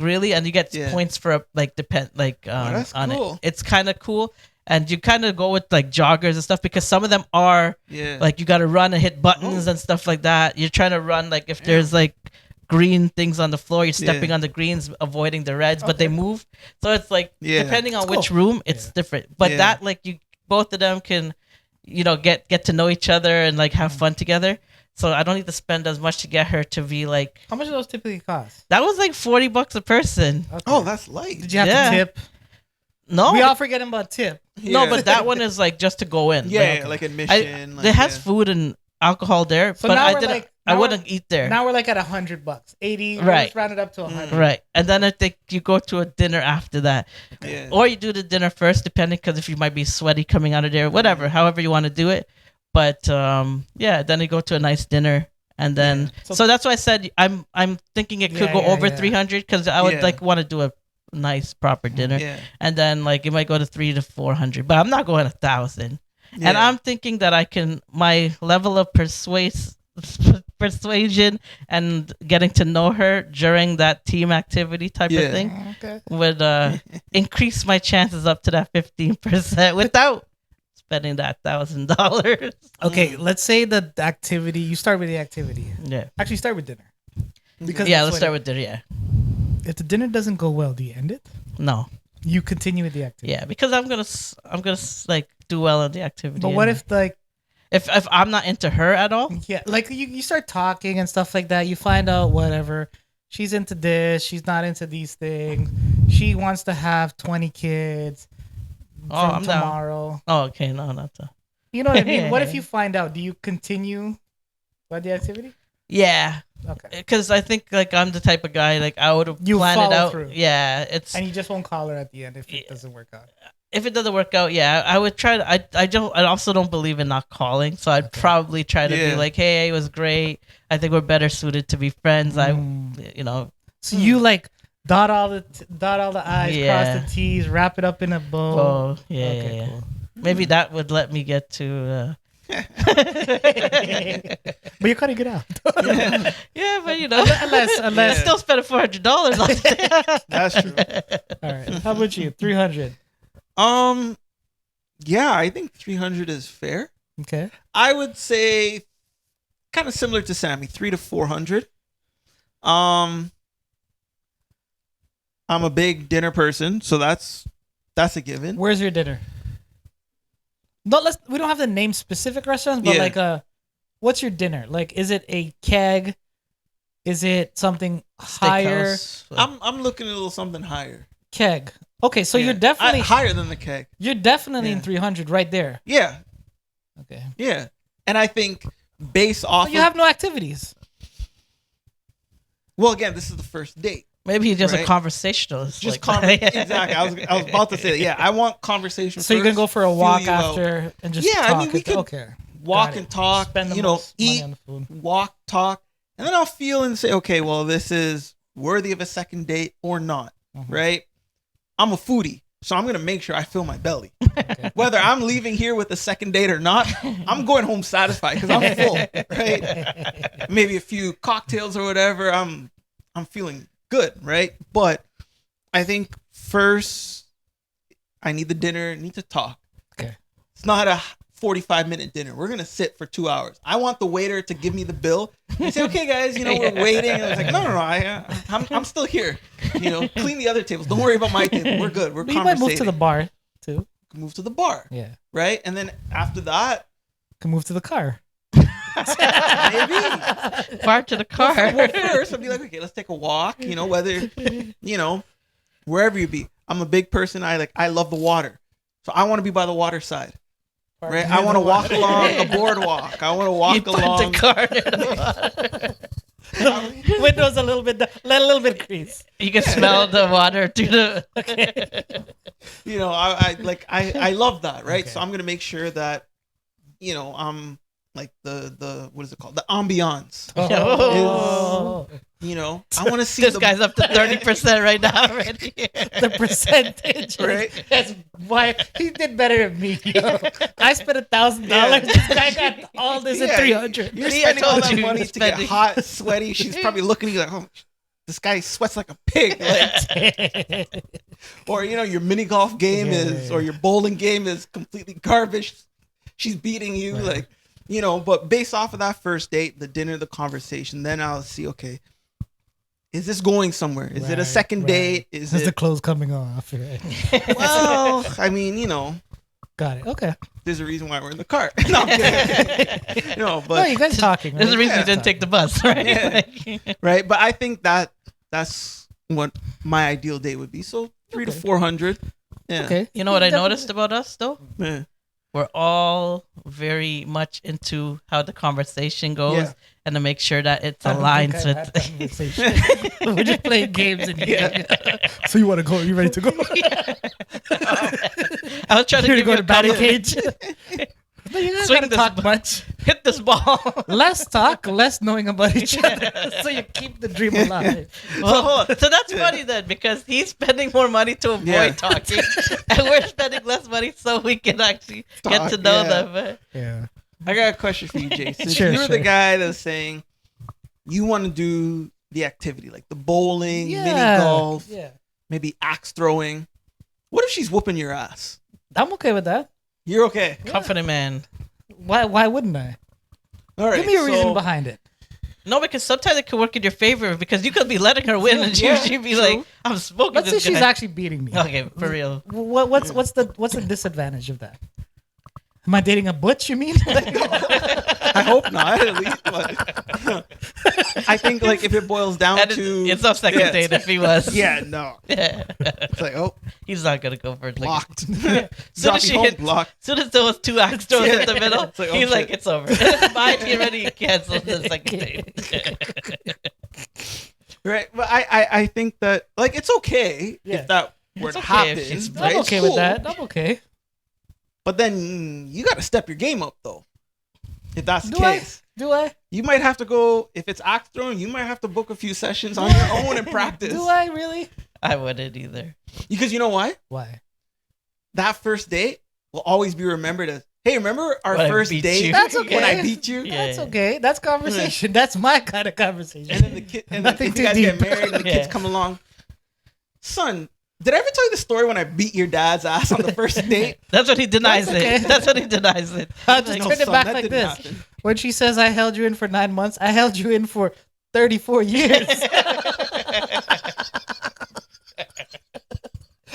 S2: really, and you get
S3: Yeah.
S2: points for
S3: that's
S2: on
S3: cool.
S2: it. It's kind of cool, and you kind of go with like joggers and stuff because some of them are
S3: Yeah.
S2: like you got to run and hit buttons and stuff like that. You're trying to run like if there's like green things on the floor, you're stepping
S3: Yeah.
S2: on the greens, avoiding the reds, but they move. So it's like
S3: Yeah.
S2: depending on
S1: It's
S2: which
S1: cool.
S2: room, it's different. But
S3: Yeah.
S2: that like you both of them can, get to know each other and like have fun together. So I don't need to spend as much to get her to be like.
S1: How much do those typically cost?
S2: That was like $40 a person.
S1: Okay.
S3: Oh, that's light.
S1: Did you have
S2: Yeah.
S1: to tip?
S2: No,
S1: We all forgetting about tip.
S2: no,
S3: Yeah.
S2: but that one is like just to go in.
S3: Yeah,
S2: Like,
S3: like admission.
S2: it has food and alcohol there,
S1: So
S2: but
S1: now
S2: I
S1: we're
S2: didn't.
S1: like-
S2: I
S1: now
S2: wouldn't eat there.
S1: Now we're like at $100, 80.
S2: Right.
S1: Let's round it up to 100.
S2: Right, and then I think you go to a dinner after that,
S3: Yeah.
S2: or you do the dinner first, depending, because if you might be sweaty coming out of there, whatever, however you want to do it. But yeah, then you go to a nice dinner, and then
S1: Yeah.
S2: so that's why I said I'm thinking it could
S1: Yeah,
S2: go
S1: yeah,
S2: over
S1: yeah.
S2: 300 because I would
S3: Yeah.
S2: like want to do a nice proper dinner,
S3: Yeah.
S2: and then like it might go to 300 to 400, but I'm not going 1,000. And
S3: Yeah.
S2: I'm thinking that I can my level of persuasion and getting to know her during that team activity type
S3: Yeah.
S2: of thing
S1: Okay.
S2: would increase my chances up to that 15% without spending that $1,000.
S1: Okay, let's say the activity. You start with the activity.
S2: Yeah.
S1: Actually, start with dinner. Because
S2: Yeah,
S1: that's
S2: let's
S1: what
S2: start with dinner. Yeah.
S1: If the dinner doesn't go well, do you end it?
S2: No.
S1: You continue with the activity.
S2: Yeah, because I'm gonna like do well in the activity.
S1: But what
S2: anyway.
S1: if like
S2: if I'm not into her at all?
S1: yeah, like you start talking and stuff like that. You find out whatever she's into this. She's not into these things. She wants to have 20 kids
S2: Oh,
S1: from
S2: I'm down.
S1: tomorrow.
S2: Oh, okay, no, not that.
S1: You know what I mean? What if you find out? Do you continue with the activity?
S2: Yeah,
S1: Okay.
S2: because I think like I'm the type of guy like I would
S1: You
S2: plan it
S1: follow
S2: out.
S1: through.
S2: Yeah, it's
S1: And you just won't call her at the end if it
S2: Yeah.
S1: doesn't work out.
S2: if it doesn't work out, yeah, I would try to. I also don't believe in not calling, so I'd probably try to
S3: Yeah.
S2: be like, hey, it was great. I think we're better suited to be friends. You know,
S1: So you like dot all the I's,
S2: Yeah.
S1: cross the T's, wrap it up in a bow.
S2: oh yeah,
S1: Okay,
S2: yeah.
S1: cool.
S2: Maybe that would let me get to.
S1: But you're cutting it out.
S2: Yeah, but you know,
S1: unless
S2: still spending $400 on it.
S3: That's true.
S1: all right. How about you? 300.
S3: Yeah, I think 300 is fair.
S1: Okay.
S3: I would say kind of similar to Sammy, 300 to 400. I'm a big dinner person, so that's a given.
S1: Where's your dinner? No, we don't have to name specific restaurants, but
S3: Yeah.
S1: like what's your dinner? Like, is it a keg? Is it something higher?
S2: Steakhouse.
S3: I'm looking at a little something higher.
S1: Keg. Okay, so
S3: Yeah.
S1: you're definitely
S3: higher than the keg.
S1: you're definitely in
S3: Yeah.
S1: 300 right there.
S3: Yeah,
S1: Okay.
S3: yeah. And I think based off
S1: But you have no activities.
S3: well, again, this is the first date.
S2: Maybe he's just a
S3: Right.
S2: conversationalist.
S3: Just
S2: like,
S3: exactly. I was about to say that. Yeah, I want conversation.
S1: So you're gonna
S3: first,
S1: go for a
S3: feel
S1: walk
S3: you out.
S1: after and just
S3: Yeah, I
S1: talk.
S3: mean, we could
S1: okay.
S3: walk
S1: Got it.
S3: and talk.
S1: Spend the
S3: You know,
S1: most money
S3: eat,
S1: on the food.
S3: walk, talk, and then I'll feel and say, okay, well, this is worthy of a second date or not, right? I'm a foodie, so I'm gonna make sure I fill my belly.
S1: Okay.
S3: Whether I'm leaving here with a second date or not, I'm going home satisfied because I'm full, right? Maybe a few cocktails or whatever. I'm feeling good, right? But I think first I need the dinner, need to talk.
S1: Okay.
S3: It's not a 45-minute dinner. We're gonna sit for 2 hours. I want the waiter to give me the bill and say, "Okay, guys, you know we're waiting." And I was like, "No, I'm still here. You know, clean the other tables. Don't worry about my table. We're good. We're
S1: But you might move to the
S3: conversating."
S1: bar too.
S3: Move to the bar,
S1: Yeah.
S3: right? And then after that,
S1: Can move to the car.
S3: maybe.
S2: Far to the car.
S3: Well, first, I'd be like, okay, let's take a walk. You know, whether, you know, wherever you be. I'm a big person. I love the water, so I want to be by the water side. Right, I want to walk along a boardwalk. I want to walk
S2: You put
S3: along.
S2: the car in the water.
S1: Windows a little bit, let a little bit crease.
S2: You can smell the water through the.
S3: You know, I love that, right?
S1: Okay.
S3: So I'm gonna make sure that, you know, I'm like the what is it called? The ambiance.
S1: Oh.
S3: You know, I want to see
S2: This
S3: the
S2: guy's up to 30% right now already.
S1: The percentage.
S3: Right.
S1: That's why he did better than me. Yo. I spent $1,000.
S3: Yeah.
S1: This guy got all this at 300.
S3: You're
S2: See, I
S3: spending all
S2: told
S3: that
S2: you,
S3: money
S2: he's
S3: to get
S2: spending.
S3: hot, sweaty. She's probably looking at you like, oh, this guy sweats like a pig. Like, or, you know, your mini golf game or your bowling game is completely garbage. She's beating you.
S1: Right.
S3: Like, you know, but based off of that first date, the dinner, the conversation, then I'll see, okay, is this going somewhere? Is it a
S1: Right,
S3: second
S1: right.
S3: date? Is
S1: Is the
S3: it,
S1: clothes coming off? Right.
S3: well, I mean, you know,
S1: Got it. Okay.
S3: there's a reason why we're in the car. No, I'm kidding. No,
S1: No,
S3: but
S1: you guys talking.
S2: There's a
S1: Right?
S2: reason
S3: Yeah.
S2: you didn't take the bus, right?
S3: Yeah.
S2: Like-
S3: right? But I think that's what my ideal date would be. So 300 to 400. Yeah.
S1: Okay.
S2: You know what I
S1: Definitely.
S2: noticed about us though?
S3: Yeah.
S2: we're all very much into how the conversation goes
S3: Yeah.
S2: and to make sure that it
S1: I don't
S2: aligns
S1: think I've had that
S2: with.
S1: conversation. We're just playing games and So you want to go? Are you ready to go?
S2: I was trying to
S1: Here to
S2: give
S1: go
S2: you
S1: to
S2: a
S1: batting
S2: couple-
S1: cage. No, you guys
S2: Swing
S1: gotta
S2: this
S1: talk
S2: ball.
S1: much.
S2: hit this ball.
S1: Less talk, less knowing about each other. So you keep the dream alive.
S2: Well, so that's funny then, because he's spending more money to avoid
S3: Yeah.
S2: talking, and we're spending less money so we can actually get
S3: Talk,
S2: to know
S3: yeah.
S2: them.
S1: Yeah.
S3: I got a question for you, Jace. Since
S1: Sure,
S3: you're the
S1: sure.
S3: guy that's saying you want to do the activity, like the bowling, mini
S1: Yeah.
S3: golf,
S1: Yeah.
S3: maybe axe throwing. What if she's whooping your ass?
S1: I'm okay with that.
S3: You're okay.
S2: Confident man.
S1: Why wouldn't I?
S3: All right.
S1: Give me a reason
S3: so-
S1: behind it.
S2: No, because sometimes it could work in your favor, because you could be letting her win and
S3: Yeah,
S2: she'd be
S3: true.
S2: like, "I'm smoking
S1: Let's say
S2: this
S1: she's
S2: guy."
S1: actually beating me.
S2: Okay, for real.
S1: What's the disadvantage of that? Am I dating a butch? You mean?
S3: I hope not, at least. But I think like if it boils down
S2: And
S3: to
S2: it's up second
S3: yeah.
S2: date if he was.
S3: Yeah, no. It's like, oh,
S2: He's not gonna go for it. Like,
S3: blocked.
S2: soon
S3: Drop
S2: as
S3: you
S2: she
S3: home,
S2: hit,
S3: blocked.
S2: soon as there was 2 axe throws
S3: Yeah.
S2: in the middle,
S3: It's like, oh,
S2: he's like,
S3: shit.
S2: "It's over." Bye. He already canceled the second date.
S3: Right, but I think that like it's okay
S1: Yeah.
S3: if that were
S2: It's
S3: to
S2: okay if
S3: happen.
S2: she's-
S3: Right?
S1: I'm
S3: It's
S1: okay with
S3: cool.
S1: that. I'm okay.
S3: But then you got to step your game up though. If that's the
S1: Do I?
S3: case,
S1: Do I?
S3: you might have to go. If it's axe throwing, you might have to book a few sessions on your own and practice.
S1: Do I really?
S2: I wouldn't either.
S3: Because you know why?
S1: Why?
S3: That first date will always be remembered as, hey, remember our
S2: When I
S3: first
S2: beat
S3: date
S2: you.
S1: That's okay.
S3: when I beat you?
S2: Yeah.
S1: That's okay. That's conversation. That's my kind of conversation.
S3: And then the kid, and then
S1: Nothing
S3: you
S1: too
S3: guys get
S1: deep.
S3: married, and the
S2: Yeah.
S3: kids come along. Son, did I ever tell you the story when I beat your dad's ass on the first date?
S2: That's what he denies
S1: That's okay.
S2: it. That's what he denies it.
S1: I'll just
S2: Like,
S1: turn it
S3: son,
S1: back
S3: that
S1: like
S3: didn't
S1: this.
S3: happen.
S1: When she says I held you in for 9 months, I held you in for 34 years.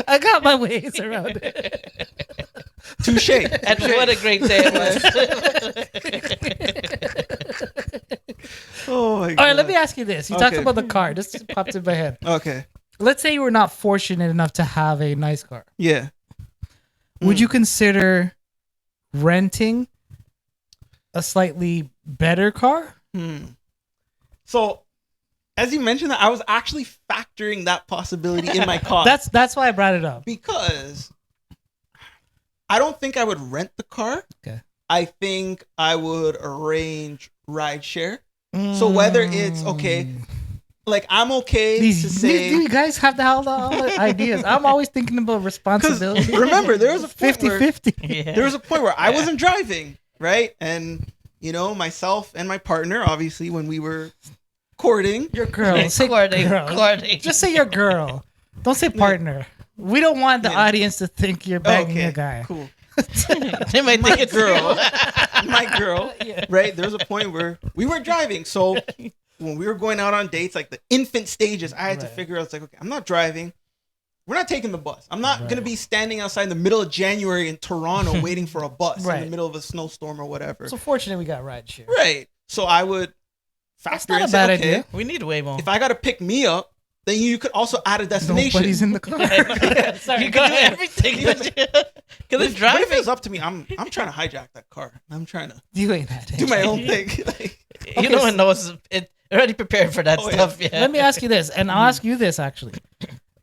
S1: I got my ways around it.
S3: Touche.
S2: and what a great day it was.
S3: Oh my god.
S1: All right, let me ask you this. You talked
S3: Okay.
S1: about the car. This just popped in my head.
S3: Okay.
S1: Let's say you were not fortunate enough to have a nice car.
S3: Yeah.
S1: Would you consider renting a slightly better car?
S3: So, as you mentioned that, I was actually factoring that possibility in my car.
S1: That's why I brought it up.
S3: Because I don't think I would rent the car.
S1: Okay.
S3: I think I would arrange rideshare. So whether it's okay, like I'm okay to say.
S1: You guys have all the ideas. I'm always thinking about
S3: Because
S1: responsibility.
S3: remember, there was a point
S1: 50-50.
S2: Yeah.
S3: there was a point where I wasn't driving, right? And you know, myself and my partner, obviously, when we were courting,
S1: Your girl.
S2: Yeah,
S1: Say
S2: courting,
S1: girl.
S2: courting.
S1: Just say your girl. Don't say partner. We don't want the
S3: Yeah.
S1: audience to think you're banging
S3: okay,
S1: a guy.
S3: cool.
S2: They might
S3: My
S2: think it's
S3: girl, my girl,
S1: Yeah.
S3: right? There was a point where we weren't driving, so when we were going out on dates, like the infant stages, I had to
S1: Right.
S3: figure out, it's like, okay, I'm not driving. We're not taking the bus. I'm not
S1: Right.
S3: gonna be standing outside in the middle of January in Toronto waiting for a bus in
S1: Right.
S3: the middle of a snowstorm or whatever.
S1: So fortunate we got rideshare.
S3: Right. So I would
S1: That's
S3: factor
S1: not
S3: in
S1: a
S3: and
S1: bad
S3: say, okay,
S1: idea.
S2: We need way more.
S3: if I gotta pick me up, then you could also add a destination.
S1: Nobody's in the car. Sorry,
S2: you
S1: go
S2: can do
S1: ahead.
S2: everything. Because
S3: But
S2: it's
S3: if
S2: driving.
S3: it's up to me, I'm trying to hijack that car. I'm trying to
S1: You ain't that.
S3: do my own thing. Like,
S2: You know, and knows it already prepared for that
S3: Oh, yeah.
S2: stuff. Yeah.
S1: Let me ask you this, and I'll ask you this actually.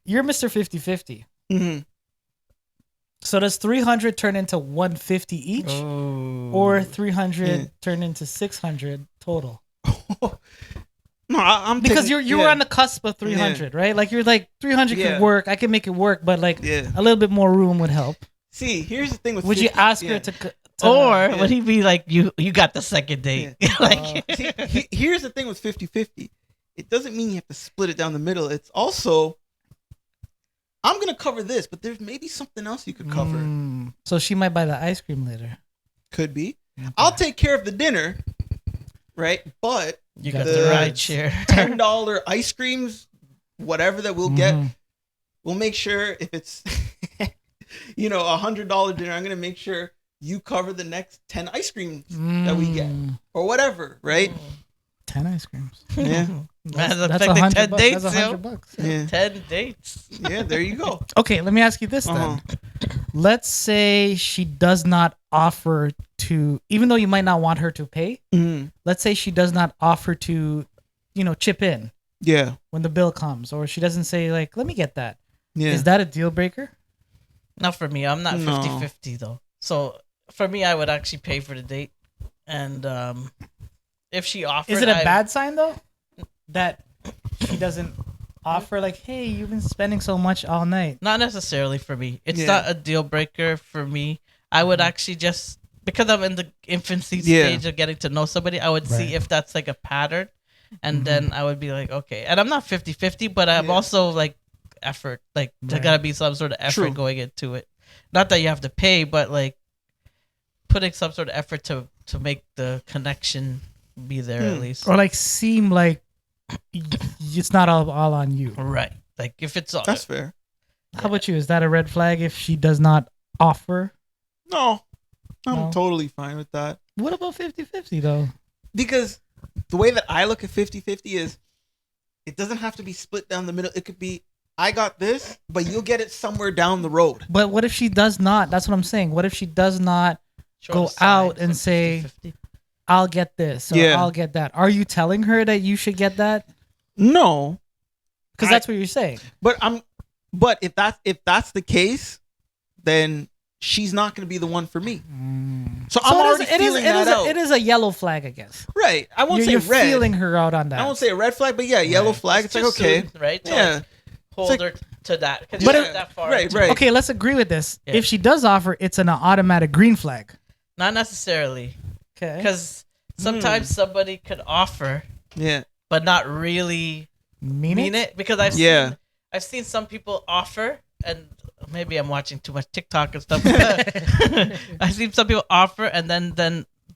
S1: You're Mr. 50-50.
S3: mhm.
S1: So does 300 turn into 150 each? Or 300
S3: Yeah.
S1: turn into 600 total?
S3: No, I'm
S1: Because
S3: taking-
S1: you were on the cusp of 300, right? Like you're like 300
S3: Yeah.
S1: could work. I can make it work, but like
S3: Yeah.
S1: a little bit more room would help.
S3: See, here's the thing with
S1: Would you
S3: 50
S1: ask
S3: yeah.
S1: her to
S2: Or
S3: Yeah.
S2: would he be like, you got the second date? Like,
S3: See, here's the thing with 50-50. It doesn't mean you have to split it down the middle. It's also, I'm going to cover this, but there's maybe something else you could cover.
S1: So she might buy the ice cream later.
S3: Could be. I'll take care of the dinner, right? But
S2: you got
S3: The-
S2: the right chair.
S3: $10 ice creams, whatever that we'll get,
S1: Mhm.
S3: we'll make sure if it's, you know, $100 dinner, I'm going to make sure you cover the next 10 ice creams that we get or whatever, right?
S1: 10 ice creams.
S3: Yeah.
S2: That's
S1: That's
S2: affecting 10
S1: $100.
S2: dates,
S1: That's
S2: yo.
S1: $100.
S3: Yeah.
S2: 10 dates.
S3: Yeah, there you go.
S1: Okay, let me ask you this
S3: Uh-huh.
S1: then. let's say she does not offer to, even though you might not want her to pay, let's say she does not offer to, chip in when the bill comes, or she doesn't say like, let me get that. Is that a deal breaker?
S2: Not for me. I'm not 50-50 though. So for me, I would actually pay for the date. And if she offers,
S1: is it a bad sign though that she doesn't offer? Like, hey, you've been spending so much all night.
S2: Not necessarily for me. It's not a deal breaker for me. I would actually just, because I'm in the infancy stage of getting to know somebody, I would see if that's like a pattern, and then I would be like, okay. And I'm not 50-50, but I'm also like effort. Like there gotta be some sort of effort going into it. Not that you have to pay, but like putting some sort of effort to make the connection be there at least,
S1: or like seem like it's not all on you,
S2: right? Like if it's all,
S3: that's fair.
S1: How about you? Is that a red flag if she does not offer?
S3: No, I'm totally fine with that.
S1: What about 50-50 though?
S3: Because the way that I look at 50-50 is it doesn't have to be split down the middle. It could be, I got this, but you'll get it somewhere down the road.
S1: But what if she does not? That's what I'm saying. What if she does not go out and say, 50-50? I'll get this, or I'll get that? Are you telling her that you should get that?
S3: No,
S1: because that's what you're saying.
S3: But if that's the case, then she's not going to be the one for me. So I'm already feeling that out.
S1: It is a yellow flag, I guess.
S3: Right. I won't say
S1: you're
S3: red.
S1: You're feeling her out on that.
S3: I won't say a red flag, but yellow flag. It's like, okay.
S2: Soon, right?
S3: Yeah.
S2: Hold her to that. But that far.
S3: Right.
S1: Okay, let's agree with this. Yeah. If she does offer, it's an automatic green flag.
S2: Not necessarily.
S1: Okay.
S2: Because sometimes somebody could offer, but not really mean it. Because I've seen some people offer, and maybe I'm watching too much TikTok and stuff. I've seen some people offer, and then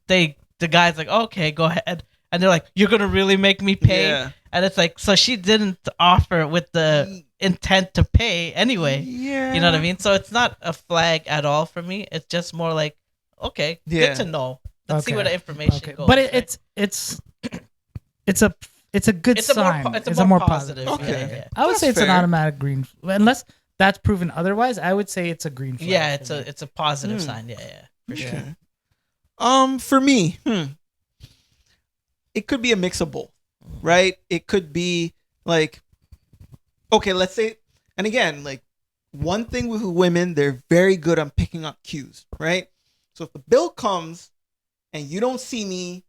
S2: the guy's like, okay, go ahead, and they're like, you're gonna really make me pay, and it's like, so she didn't offer with the intent to pay anyway. Yeah, you know what I mean. So it's not a flag at all for me. It's just more like, okay, good to know. Let's see where the information goes.
S1: But it's a good sign. It's a more positive.
S3: Okay.
S1: Yeah. I would say it's an automatic green, unless that's proven otherwise. I would say it's a green flag.
S2: Yeah, it's a positive sign. Yeah, for sure.
S3: For me, it could be a mix of both, right? It could be like, okay, let's say, and again, like one thing with women, they're very good on picking up cues, right? So if the bill comes and you don't see me,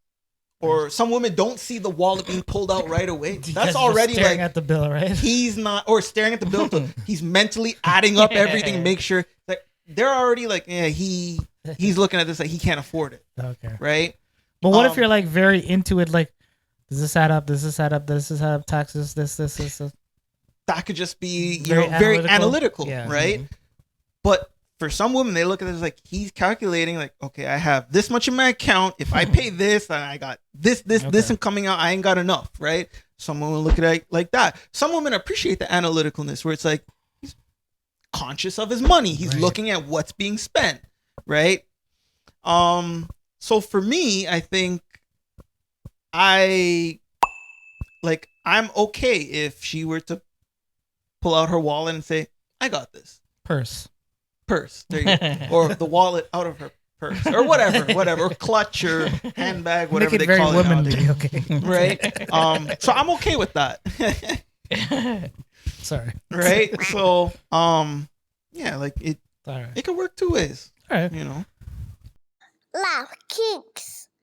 S3: or some women don't see the wallet being pulled out right away, that's already
S1: staring
S3: like
S1: at the bill, right?
S3: He's not, or staring at the bill. He's mentally adding up everything, make sure like they're already like, he's looking at this like he can't afford it. Okay, right.
S1: But what if you're like very into it? Like, does this add up? Does this add up? Does this add up? Taxes? This.
S3: That could just be very analytical, right? Mm-hmm. But for some women, they look at this like he's calculating, like, okay, I have this much in my account. If I pay this, then I got this, and coming out, I ain't got enough, right? Some women look at it like that. Some women appreciate the analyticalness, where it's like he's conscious of his money. He's looking at what's being spent, right? So for me, I think I'm okay if she were to pull out her wallet and say, I got this.
S1: Purse.
S3: There you go. Or the wallet out of her purse, or whatever, clutch or handbag, whatever they call it. Make it very womanly, okay. Right? So I'm okay with that.
S1: Sorry.
S3: Right? So, like it could work two ways.
S1: All right.
S3: You know?
S4: Laugh Kingz.